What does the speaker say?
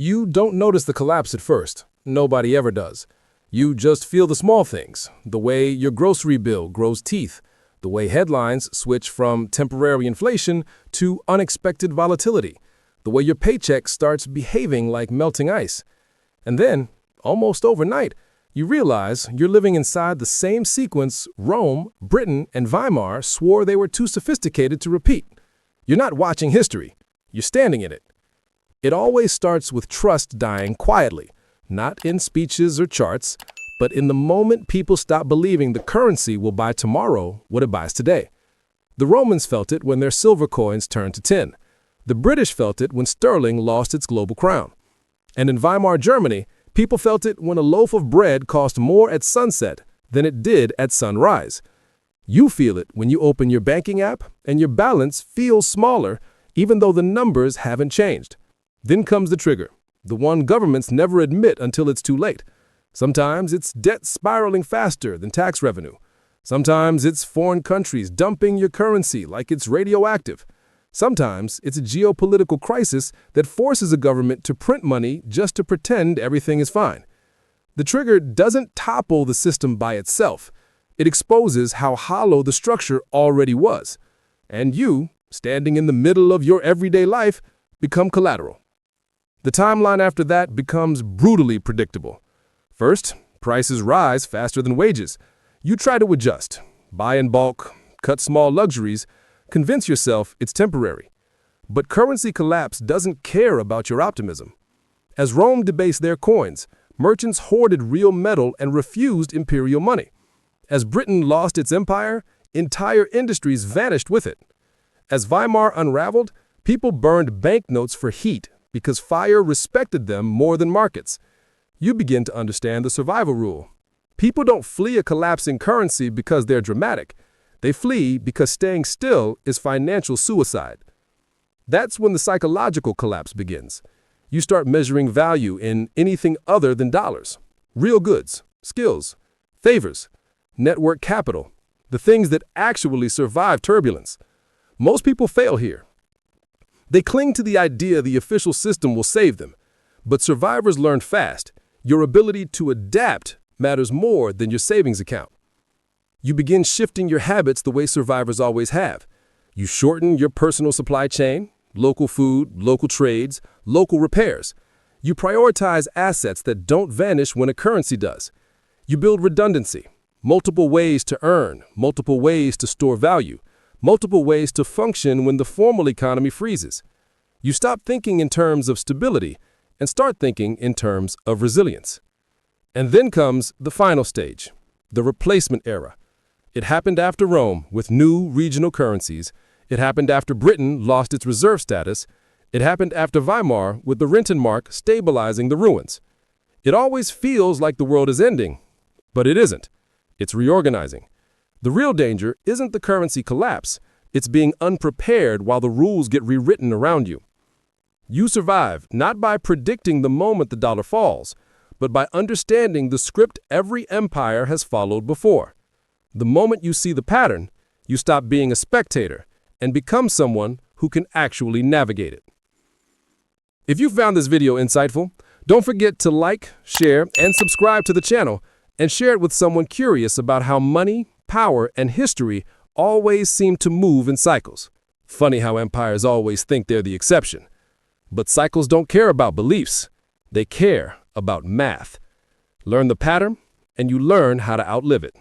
You don't notice the collapse at first. Nobody ever does. You just feel the small things, the way your grocery bill grows teeth, the way headlines switch from temporary inflation to unexpected volatility, the way your paycheck starts behaving like melting ice. And then, almost overnight, you realize you're living inside the same sequence Rome, Britain, and Weimar swore they were too sophisticated to repeat. You're not watching history. You're standing in it. It always starts with trust dying quietly, not in speeches or charts, but in the moment people stop believing the currency will buy tomorrow what it buys today. The Romans felt it when their silver coins turned to tin. The British felt it when sterling lost its global crown. And in Weimar Germany, people felt it when a loaf of bread cost more at sunset than it did at sunrise. You feel it when you open your banking app and your balance feels smaller even though the numbers haven't changed. Then comes the trigger, the one governments never admit until it's too late. Sometimes it's debt spiraling faster than tax revenue. Sometimes it's foreign countries dumping your currency like it's radioactive. Sometimes it's a geopolitical crisis that forces a government to print money just to pretend everything is fine. The trigger doesn't topple the system by itself. It exposes how hollow the structure already was. And you, standing in the middle of your everyday life, become collateral. The timeline after that becomes brutally predictable. First, prices rise faster than wages. You try to adjust, buy in bulk, cut small luxuries, convince yourself it's temporary. But currency collapse doesn't care about your optimism. As Rome debased their coins, merchants hoarded real metal and refused imperial money. As Britain lost its empire, entire industries vanished with it. As Weimar unraveled, people burned banknotes for heat because fire respected them more than markets. You begin to understand the survival rule. People don't flee a collapsing currency because they're dramatic. They flee because staying still is financial suicide. That's when the psychological collapse begins. You start measuring value in anything other than dollars. Real goods, skills, favors, network capital, the things that actually survive turbulence. Most people fail here. They cling to the idea the official system will save them. But survivors learn fast. Your ability to adapt matters more than your savings account. You begin shifting your habits the way survivors always have. You shorten your personal supply chain, local food, local trades, local repairs. You prioritize assets that don't vanish when a currency does. You build redundancy, multiple ways to earn, multiple ways to store value, multiple ways to function when the formal economy freezes. You stop thinking in terms of stability and start thinking in terms of resilience. And then comes the final stage, the replacement era. It happened after Rome with new regional currencies. It happened after Britain lost its reserve status. It happened after Weimar with the Rentenmark stabilizing the ruins. It always feels like the world is ending, but it isn't. It's reorganizing. The real danger isn't the currency collapse. It's being unprepared while the rules get rewritten around you. You survive not by predicting the moment the dollar falls, but by understanding the script every empire has followed before. The moment you see the pattern, you stop being a spectator and become someone who can actually navigate it. If you found this video insightful, don't forget to like, share, and subscribe to the channel, and share it with someone curious about how money, power, and history always seem to move in cycles. Funny how empires always think they're the exception. But cycles don't care about beliefs. They care about math. Learn the pattern, and you learn how to outlive it.